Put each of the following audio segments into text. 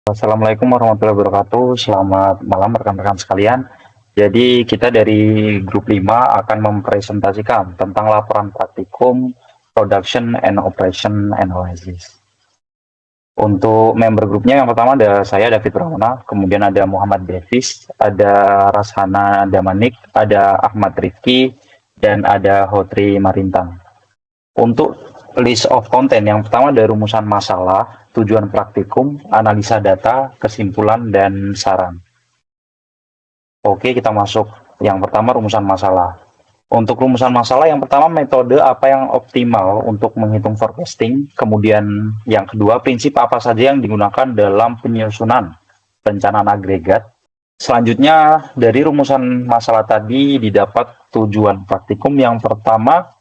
Assalamualaikum warahmatullahi wabarakatuh. Selamat malam rekan-rekan sekalian. Jadi kita dari grup 5 akan mempresentasikan tentang laporan praktikum Production and Operation Analysis. Untuk member grupnya yang pertama ada saya David Rahwana, kemudian ada Muhammad Davis, ada Rashana Damanik, ada Ahmad Rifki, dan ada Hotri Marintang. Untuk list of content yang pertama ada rumusan masalah, tujuan praktikum, analisa data, kesimpulan, dan saran. Oke, kita masuk yang pertama rumusan masalah. Untuk rumusan masalah yang pertama metode apa yang optimal untuk menghitung forecasting, kemudian yang kedua prinsip apa saja yang digunakan dalam penyusunan perencanaan agregat. Selanjutnya dari rumusan masalah tadi didapat tujuan praktikum yang pertama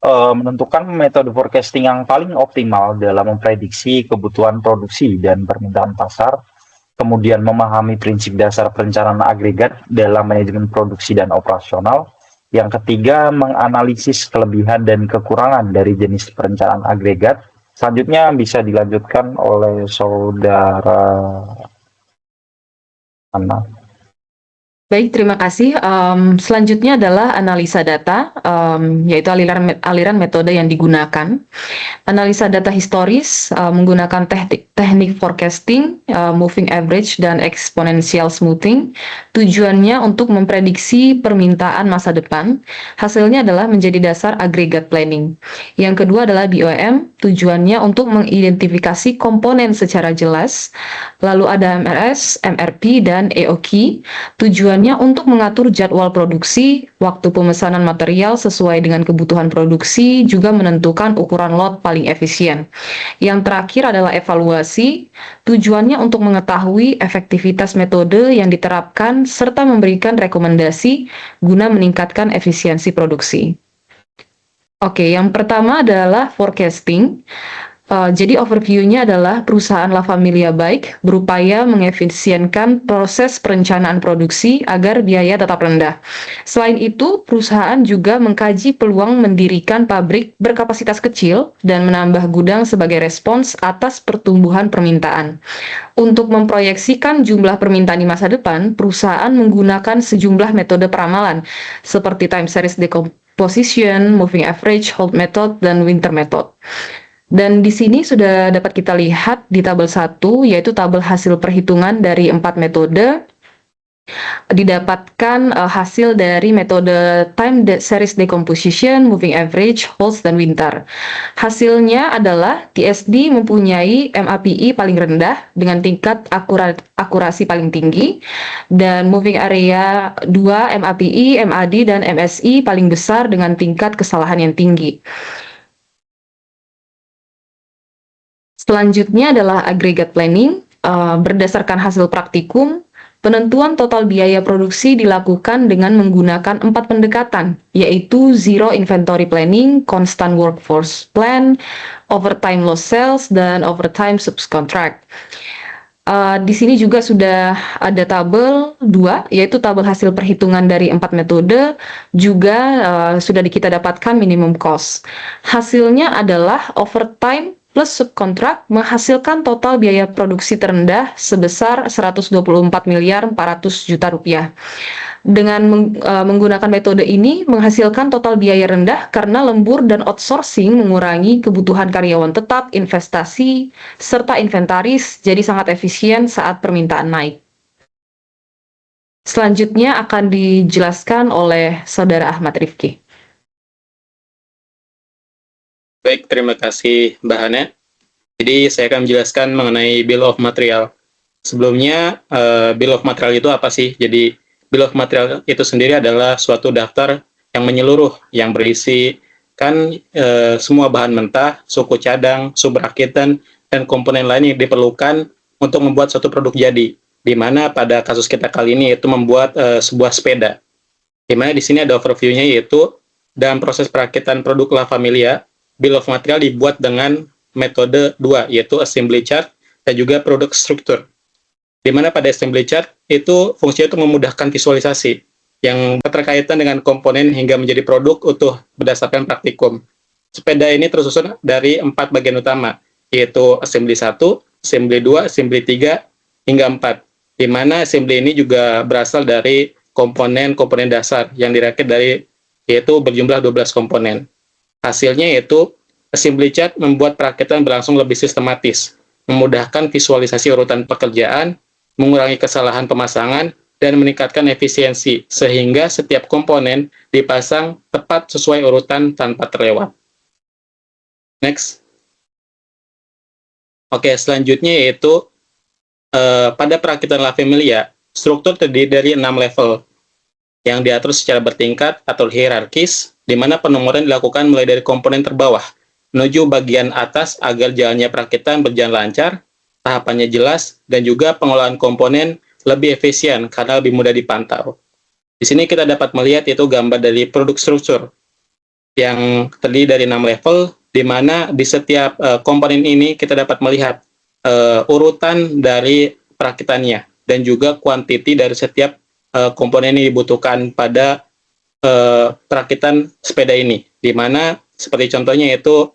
menentukan metode forecasting yang paling optimal dalam memprediksi kebutuhan produksi dan permintaan pasar, kemudian memahami prinsip dasar perencanaan agregat dalam manajemen produksi dan operasional. Yang ketiga, menganalisis kelebihan dan kekurangan dari jenis perencanaan agregat. Selanjutnya bisa dilanjutkan oleh saudara Ana. Baik, terima kasih. Selanjutnya adalah analisa data, yaitu aliran metode yang digunakan. Analisa data historis menggunakan teknik forecasting, moving average, dan exponential smoothing. Tujuannya untuk memprediksi permintaan masa depan. Hasilnya adalah menjadi dasar aggregate planning. Yang kedua adalah BOM, tujuannya untuk mengidentifikasi komponen secara jelas. Lalu ada MRS, MRP, dan EOQ. Tujuannya untuk mengatur jadwal produksi, waktu pemesanan material sesuai dengan kebutuhan produksi, juga menentukan ukuran lot paling efisien. Yang terakhir adalah evaluasi, tujuannya untuk mengetahui efektivitas metode yang diterapkan serta memberikan rekomendasi guna meningkatkan efisiensi produksi. Oke, yang pertama adalah forecasting. Jadi overview-nya adalah perusahaan La Familia Bike berupaya mengefisienkan proses perencanaan produksi agar biaya tetap rendah. Selain itu, perusahaan juga mengkaji peluang mendirikan pabrik berkapasitas kecil dan menambah gudang sebagai respons atas pertumbuhan permintaan. Untuk memproyeksikan jumlah permintaan di masa depan, perusahaan menggunakan sejumlah metode peramalan seperti time series decomposition, moving average, hold method, dan winter method. Dan di sini sudah dapat kita lihat di tabel 1, yaitu tabel hasil perhitungan dari 4 metode. Didapatkan hasil dari metode time series decomposition, moving average, holds, dan winter. Hasilnya adalah TSD mempunyai MAPI paling rendah dengan tingkat akurasi paling tinggi, dan moving area 2, MAPI, MAD, dan MSI paling besar dengan tingkat kesalahan yang tinggi. Selanjutnya adalah aggregate planning. Berdasarkan hasil praktikum, penentuan total biaya produksi dilakukan dengan menggunakan 4 pendekatan, yaitu zero inventory planning, constant workforce plan, overtime loss sales, dan overtime subcontract. Di sini juga sudah ada tabel 2, yaitu tabel hasil perhitungan dari 4 metode, juga sudah kita dapatkan minimum cost. Hasilnya adalah overtime plus subkontrak menghasilkan total biaya produksi terendah sebesar 124.400.000.000 rupiah. Dengan menggunakan metode ini menghasilkan total biaya rendah karena lembur dan outsourcing mengurangi kebutuhan karyawan tetap, investasi, serta inventaris, jadi sangat efisien saat permintaan naik. Selanjutnya akan dijelaskan oleh Saudara Ahmad Rifki. Baik, terima kasih Mbak Hana. Jadi saya akan menjelaskan mengenai Bill of Material. Sebelumnya, Bill of Material itu apa sih? Jadi, Bill of Material itu sendiri adalah suatu daftar yang menyeluruh, yang berisikan semua bahan mentah, suku cadang, sumber rakitan, dan komponen lain yang diperlukan untuk membuat suatu produk jadi. Di mana pada kasus kita kali ini itu membuat sebuah sepeda. Di mana di sini ada overview-nya, yaitu dalam proses perakitan produk La Familia, Bill of Material dibuat dengan metode 2, yaitu assembly chart dan juga product structure. Di mana pada assembly chart itu fungsinya itu memudahkan visualisasi yang berkaitan dengan komponen hingga menjadi produk utuh berdasarkan praktikum. Sepeda ini tersusun dari 4 bagian utama, yaitu assembly 1, assembly 2, assembly 3, hingga 4, di mana assembly ini juga berasal dari komponen-komponen dasar yang dirakit dari yaitu berjumlah 12 komponen. Hasilnya yaitu assembly chart membuat perakitan berlangsung lebih sistematis, memudahkan visualisasi urutan pekerjaan, mengurangi kesalahan pemasangan, dan meningkatkan efisiensi, sehingga setiap komponen dipasang tepat sesuai urutan tanpa terlewat. Next. Oke, selanjutnya yaitu pada perakitan La Familia, struktur terdiri dari 6 level yang diatur secara bertingkat atau hierarkis, di mana penomoran dilakukan mulai dari komponen terbawah menuju bagian atas agar jalannya perakitan berjalan lancar, tahapannya jelas, dan juga pengolahan komponen lebih efisien karena lebih mudah dipantau. Di sini kita dapat melihat yaitu gambar dari produk struktur yang terdiri dari 6 level, di mana di setiap komponen ini kita dapat melihat urutan dari perakitannya dan juga kuantiti dari setiap komponen yang dibutuhkan pada perakitan sepeda ini, di mana seperti contohnya yaitu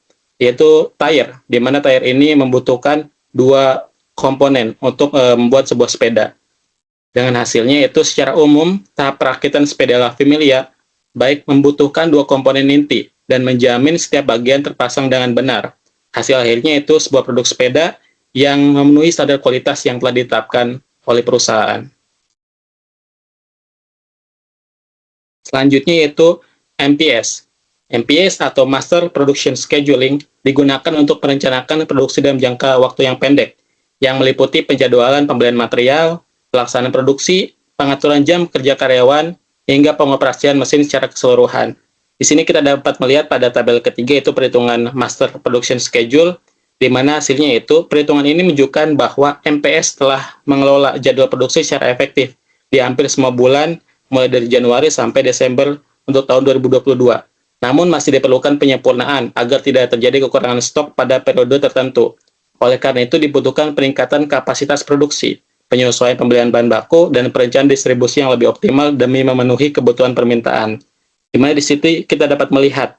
tire, di mana tire ini membutuhkan 2 komponen untuk membuat sebuah sepeda. Dengan hasilnya yaitu secara umum tahap perakitan sepeda La Familia baik membutuhkan 2 komponen inti dan menjamin setiap bagian terpasang dengan benar. Hasil akhirnya itu sebuah produk sepeda yang memenuhi standar kualitas yang telah ditetapkan oleh perusahaan. Selanjutnya yaitu MPS. MPS atau Master Production Scheduling digunakan untuk merencanakan produksi dalam jangka waktu yang pendek, yang meliputi penjadwalan pembelian material, pelaksanaan produksi, pengaturan jam kerja karyawan, hingga pengoperasian mesin secara keseluruhan. Di sini kita dapat melihat pada tabel ketiga yaitu perhitungan Master Production Schedule, di mana hasilnya itu perhitungan ini menunjukkan bahwa MPS telah mengelola jadwal produksi secara efektif di hampir semua bulan, mulai dari Januari sampai Desember untuk tahun 2022. Namun masih diperlukan penyempurnaan agar tidak terjadi kekurangan stok pada periode tertentu. Oleh karena itu dibutuhkan peningkatan kapasitas produksi, penyesuaian pembelian bahan baku, dan perencanaan distribusi yang lebih optimal demi memenuhi kebutuhan permintaan. Di mana di situ kita dapat melihat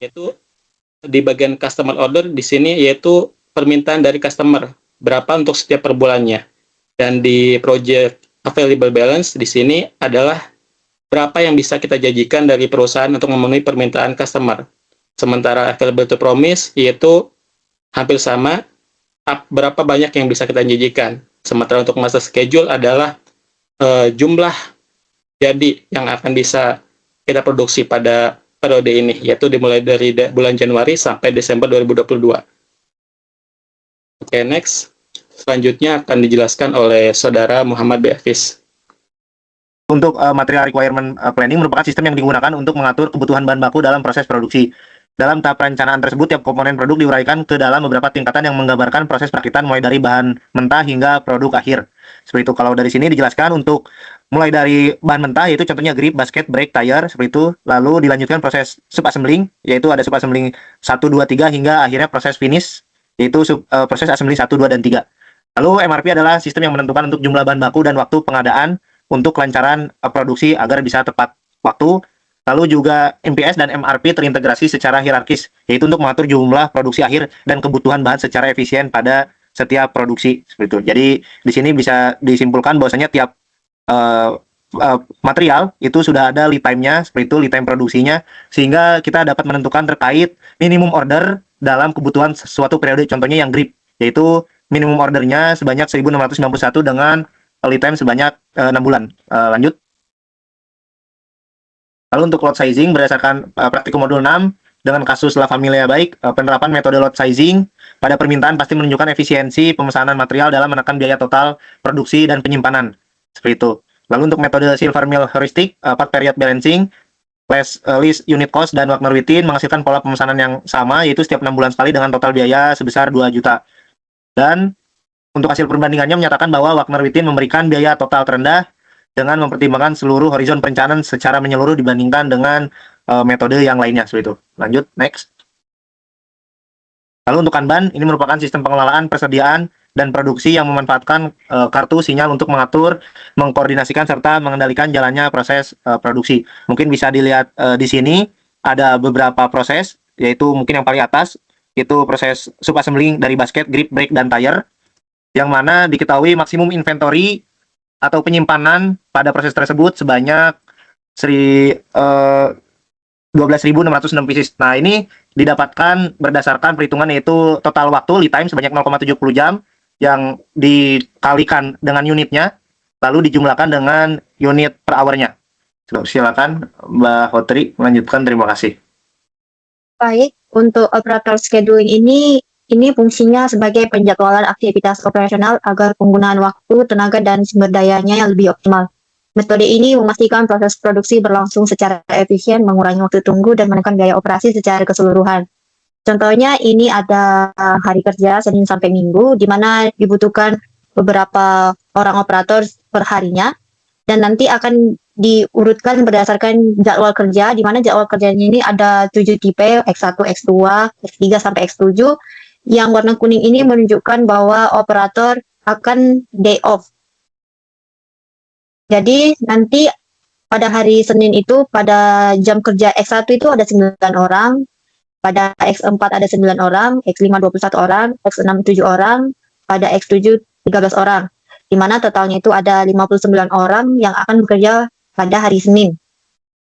yaitu di bagian customer order di sini yaitu permintaan dari customer berapa untuk setiap per bulannya. Dan di project available balance di sini adalah berapa yang bisa kita janjikan dari perusahaan untuk memenuhi permintaan customer. Sementara available to promise yaitu hampir sama, berapa banyak yang bisa kita janjikan. Sementara untuk master schedule adalah jumlah jadi yang akan bisa kita produksi pada periode ini, yaitu dimulai dari bulan Januari sampai Desember 2022. Oke, next. Selanjutnya akan dijelaskan oleh Saudara Muhammad B. Hafiz. Untuk material requirement planning merupakan sistem yang digunakan untuk mengatur kebutuhan bahan baku dalam proses produksi. Dalam tahap perencanaan tersebut, tiap komponen produk diuraikan ke dalam beberapa tingkatan yang menggambarkan proses perakitan mulai dari bahan mentah hingga produk akhir. Seperti itu. Kalau dari sini dijelaskan untuk mulai dari bahan mentah, yaitu contohnya grip, basket, brake, tire, seperti itu. Lalu dilanjutkan proses subassembling, yaitu ada subassembling 1, 2, 3 hingga akhirnya proses finish, yaitu proses assembly 1, 2, dan 3. Lalu MRP adalah sistem yang menentukan untuk jumlah bahan baku dan waktu pengadaan untuk kelancaran produksi agar bisa tepat waktu. Lalu juga MPS dan MRP terintegrasi secara hierarkis, yaitu untuk mengatur jumlah produksi akhir dan kebutuhan bahan secara efisien pada setiap produksi. Seperti itu. Jadi di sini bisa disimpulkan bahwasanya tiap material itu sudah ada lead time-nya, seperti itu lead time produksinya, sehingga kita dapat menentukan terkait minimum order dalam kebutuhan suatu periode. Contohnya yang grip, yaitu minimum ordernya sebanyak 1.691 dengan lead time sebanyak 6 bulan. Lanjut. Lalu untuk load sizing berdasarkan praktikum modul 6 dengan kasus La Familia baik, penerapan metode load sizing pada permintaan pasti menunjukkan efisiensi pemesanan material dalam menekan biaya total produksi dan penyimpanan. Seperti itu. Lalu untuk metode Silver Mill Heuristic, part period balancing, list unit cost dan Wagner-Wittin menghasilkan pola pemesanan yang sama, yaitu setiap 6 bulan sekali dengan total biaya sebesar 2 juta. Dan untuk hasil perbandingannya menyatakan bahwa Wagner-Wittin memberikan biaya total terendah dengan mempertimbangkan seluruh horizon perencanaan secara menyeluruh dibandingkan dengan metode yang lainnya. Seperti itu. Lanjut, next. Lalu untuk Kanban, ini merupakan sistem pengelolaan, persediaan, dan produksi yang memanfaatkan kartu sinyal untuk mengatur, mengkoordinasikan, serta mengendalikan jalannya proses produksi. Mungkin bisa dilihat di sini, ada beberapa proses, yaitu mungkin yang paling atas, itu proses subassembling dari basket, grip, brake, dan tire, yang mana diketahui maksimum inventory atau penyimpanan pada proses tersebut sebanyak 12.606 pieces. Nah, ini didapatkan berdasarkan perhitungan yaitu total waktu lead time sebanyak 0,70 jam yang dikalikan dengan unitnya, lalu dijumlahkan dengan unit per hour-nya. Silakan Mbak Hotri melanjutkan, terima kasih. Baik, untuk operator scheduling ini fungsinya sebagai penjadwalan aktivitas operasional agar penggunaan waktu, tenaga, dan sumber dayanya yang lebih optimal. Metode ini memastikan proses produksi berlangsung secara efisien, mengurangi waktu tunggu, dan menekan biaya operasi secara keseluruhan. Contohnya ini ada hari kerja Senin sampai Minggu, di mana dibutuhkan beberapa orang operator per harinya, dan nanti akan diurutkan berdasarkan jadwal kerja, di mana jadwal kerjanya ini ada 7 tipe, X1, X2, X3, sampai X7. Yang warna kuning ini menunjukkan bahwa operator akan day off. Jadi nanti pada hari Senin itu, pada jam kerja X1 itu ada 9 orang, pada X4 ada 9 orang, X5 21 orang, X6 7 orang, pada X7 13 orang. Di mana totalnya itu ada 59 orang yang akan bekerja pada hari Senin.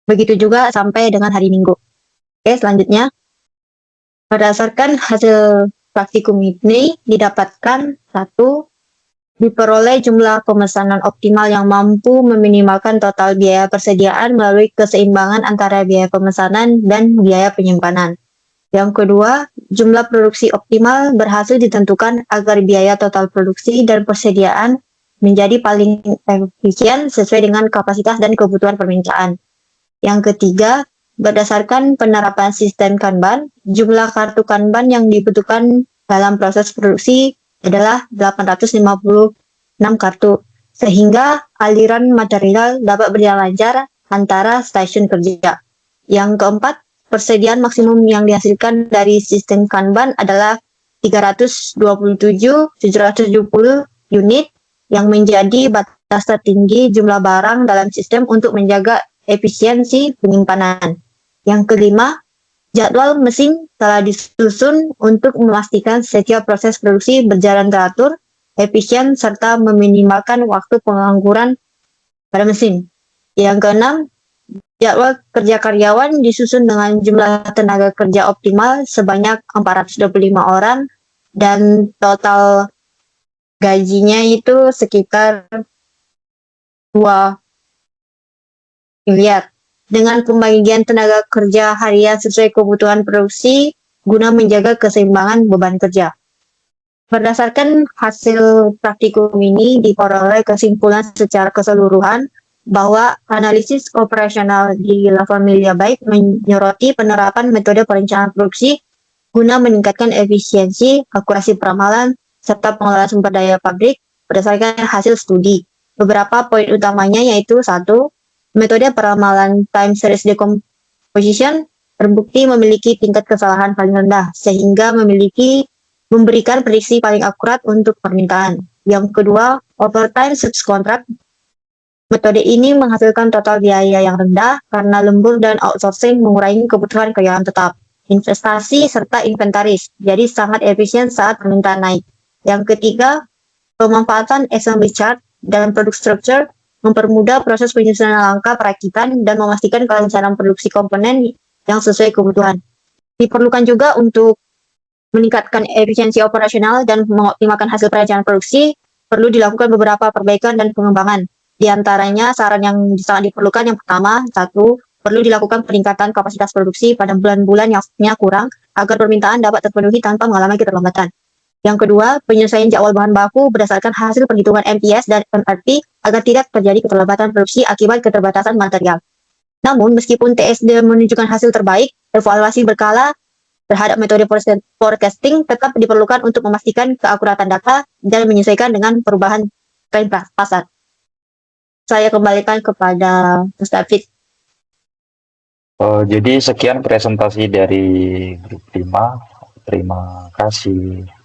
Begitu juga sampai dengan hari Minggu. Oke, selanjutnya. Berdasarkan hasil praktikum ini didapatkan satu, diperoleh jumlah pemesanan optimal yang mampu meminimalkan total biaya persediaan melalui keseimbangan antara biaya pemesanan dan biaya penyimpanan. Yang kedua, jumlah produksi optimal berhasil ditentukan agar biaya total produksi dan persediaan menjadi paling efisien sesuai dengan kapasitas dan kebutuhan permintaan. Yang ketiga, berdasarkan penerapan sistem Kanban, jumlah kartu Kanban yang dibutuhkan dalam proses produksi adalah 856 kartu, sehingga aliran material dapat berjalan lancar antara stasiun kerja. Yang keempat, persediaan maksimum yang dihasilkan dari sistem Kanban adalah 327.770 unit, yang menjadi batas tertinggi jumlah barang dalam sistem untuk menjaga efisiensi penyimpanan. Yang kelima, jadwal mesin telah disusun untuk memastikan setiap proses produksi berjalan teratur, efisien, serta meminimalkan waktu pengangguran pada mesin. Yang keenam, jadwal kerja karyawan disusun dengan jumlah tenaga kerja optimal sebanyak 425 orang dan total gajinya itu sekitar 2 miliar. Dengan pembagian tenaga kerja harian sesuai kebutuhan produksi guna menjaga keseimbangan beban kerja. Berdasarkan hasil praktikum ini diperoleh kesimpulan secara keseluruhan bahwa analisis operasional di La Familia baik menyoroti penerapan metode perencanaan produksi guna meningkatkan efisiensi, akurasi peramalan, serta pengelolaan sumber daya pabrik berdasarkan hasil studi. Beberapa poin utamanya yaitu satu, metode peramalan time series decomposition terbukti memiliki tingkat kesalahan paling rendah sehingga memberikan prediksi paling akurat untuk permintaan. Yang kedua, overtime subcontract. Metode ini menghasilkan total biaya yang rendah karena lembur dan outsourcing mengurangi kebutuhan karyawan tetap, investasi, serta inventaris. Jadi sangat efisien saat permintaan naik. Yang ketiga, pemanfaatan assembly chart dan product structure mempermudah proses penyusunan langkah perakitan dan memastikan kelancaran produksi komponen yang sesuai kebutuhan. Diperlukan juga untuk meningkatkan efisiensi operasional dan mengoptimalkan hasil perencanaan produksi, perlu dilakukan beberapa perbaikan dan pengembangan. Di antaranya, saran yang sangat diperlukan yang pertama, satu, perlu dilakukan peningkatan kapasitas produksi pada bulan-bulan yang stoknya kurang agar permintaan dapat terpenuhi tanpa mengalami keterlambatan. Yang kedua, penyesuaian jadwal bahan baku berdasarkan hasil perhitungan MTS dan MRP agar tidak terjadi keterlambatan produksi akibat keterbatasan material. Namun, meskipun TSD menunjukkan hasil terbaik, evaluasi berkala terhadap metode forecasting tetap diperlukan untuk memastikan keakuratan data dan menyesuaikan dengan perubahan tren pasar. Saya kembalikan kepada Mas David. Jadi sekian presentasi dari grup 5. Terima kasih.